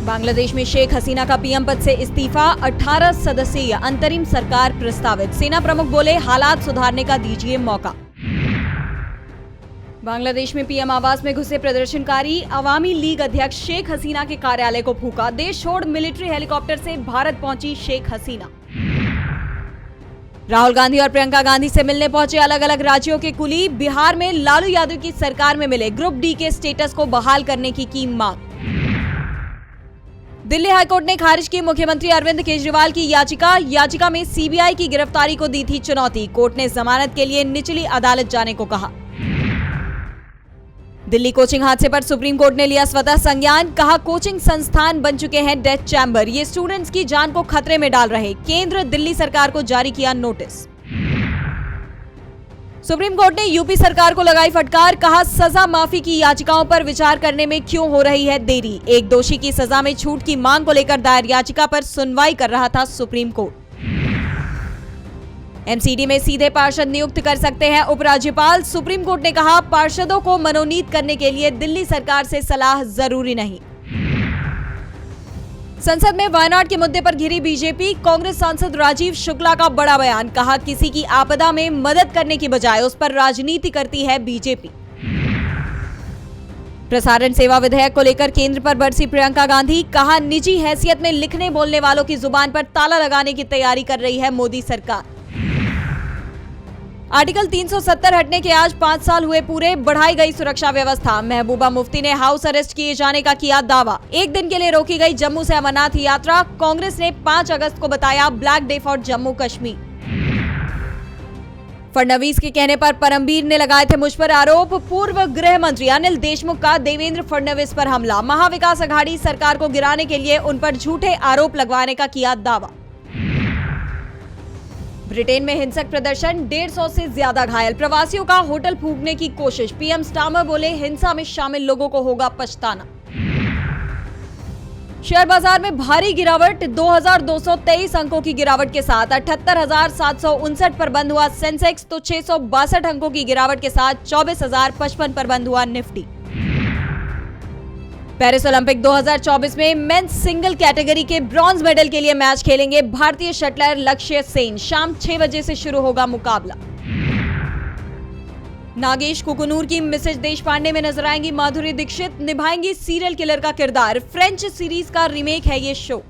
बांग्लादेश में शेख हसीना का पीएम पद से इस्तीफा, 18 सदस्यीय अंतरिम सरकार प्रस्तावित। सेना प्रमुख बोले, हालात सुधारने का दीजिए मौका। बांग्लादेश में पीएम आवास में घुसे प्रदर्शनकारी, अवामी लीग अध्यक्ष शेख हसीना के कार्यालय को फूंका। देश छोड़ मिलिट्री हेलीकॉप्टर से भारत पहुंची शेख हसीना। राहुल गांधी और प्रियंका गांधी से मिलने पहुंचे अलग अलग राज्यों के कुली। बिहार में लालू यादव की सरकार में मिले ग्रुप डी के स्टेटस को बहाल करने की मांग। दिल्ली हाईकोर्ट ने खारिज की मुख्यमंत्री अरविंद केजरीवाल की याचिका में सीबीआई की गिरफ्तारी को दी थी चुनौती। कोर्ट ने जमानत के लिए निचली अदालत जाने को कहा। दिल्ली कोचिंग हादसे पर सुप्रीम कोर्ट ने लिया स्वतः संज्ञान। कहा, कोचिंग संस्थान बन चुके हैं डेथ चैम्बर, ये स्टूडेंट्स की जान को खतरे में डाल रहे। केंद्र दिल्ली सरकार को जारी किया नोटिस। सुप्रीम कोर्ट ने यूपी सरकार को लगाई फटकार। कहा, सजा माफी की याचिकाओं पर विचार करने में क्यों हो रही है देरी। एक दोषी की सजा में छूट की मांग को लेकर दायर याचिका पर सुनवाई कर रहा था सुप्रीम कोर्ट। एमसीडी में सीधे पार्षद नियुक्त कर सकते हैं उपराज्यपाल। सुप्रीम कोर्ट ने कहा, पार्षदों को मनोनीत करने के लिए दिल्ली सरकार से सलाह जरूरी नहीं। संसद में वायनाड के मुद्दे पर घिरी बीजेपी। कांग्रेस सांसद राजीव शुक्ला का बड़ा बयान। कहा, किसी की आपदा में मदद करने की बजाय उस पर राजनीति करती है बीजेपी। प्रसारण सेवा विधेयक को लेकर केंद्र पर बरसी प्रियंका गांधी। कहा, निजी हैसियत में लिखने बोलने वालों की जुबान पर ताला लगाने की तैयारी कर रही है मोदी सरकार। आर्टिकल 370 हटने के आज 5 साल हुए पूरे। बढ़ाई गई सुरक्षा व्यवस्था। महबूबा मुफ्ती ने हाउस अरेस्ट किए जाने का किया दावा। एक दिन के लिए रोकी गई जम्मू से अमरनाथ यात्रा। कांग्रेस ने 5 अगस्त को बताया black day for Jammu Kashmir. Fadnavis के कहने पर परमबीर ने लगाए थे मुझ पर आरोप। पूर्व गृह मंत्री अनिल देशमुख का देवेंद्र फडणवीस पर हमला। महाविकास अघाड़ी सरकार को गिराने के लिए उन पर झूठे आरोप लगवाने का किया दावा। ब्रिटेन में हिंसक प्रदर्शन, 150 से ज्यादा घायल। प्रवासियों का होटल फूंकने की कोशिश। पीएम स्टार्मर बोले, हिंसा में शामिल लोगों को होगा पछताना। शेयर बाजार में भारी गिरावट, 2223 अंकों की गिरावट के साथ 78,759 पर बंद हुआ सेंसेक्स। तो 662 अंकों की गिरावट के साथ 24,055 पर बंद हुआ निफ्टी। पेरिस ओलंपिक 2024 में मेंस सिंगल कैटेगरी के ब्रॉन्ज मेडल के लिए मैच खेलेंगे भारतीय शटलर लक्ष्य सेन। शाम 6 बजे से शुरू होगा मुकाबला। नागेश कुकुनूर की मिसेज देशपांडे में नजर आएंगी माधुरी दीक्षित। निभाएंगी सीरियल किलर का किरदार। फ्रेंच सीरीज का रीमेक है ये शो।